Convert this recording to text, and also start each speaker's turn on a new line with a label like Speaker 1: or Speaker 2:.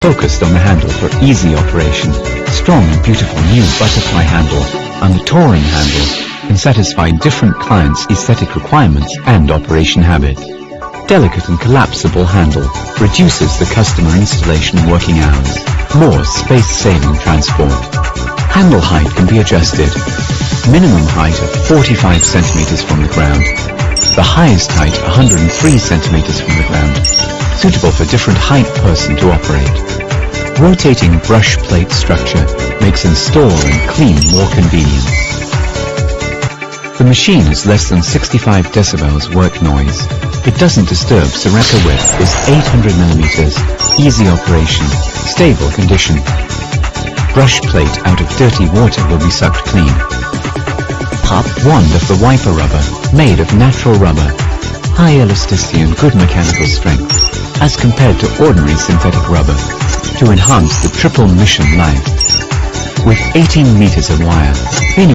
Speaker 1: Focused on the handle for easy operation. Strong and beautiful new butterfly handle and the touring handle can satisfy different clients' aesthetic requirements and operation habit. Delicate and collapsible handle reduces the customer installation working hours. More space-saving transport. Handle height can be adjusted. Minimum height of 45 centimeters from the ground. The highest height 103 centimeters from the ground. Suitable for different height person to operate. Rotating brush plate structure makes install and clean more convenient. The machine is less than 65 decibels work noise. It doesn't disturb, so record width is 800 millimeters. Easy operation, stable condition. Brush plate out of dirty water will be sucked clean. Part 1 of the wiper rubber, made of natural rubber. High elasticity and good mechanical strength, as compared to ordinary synthetic rubber, to enhance the triple mission life. With 18 meters of wire.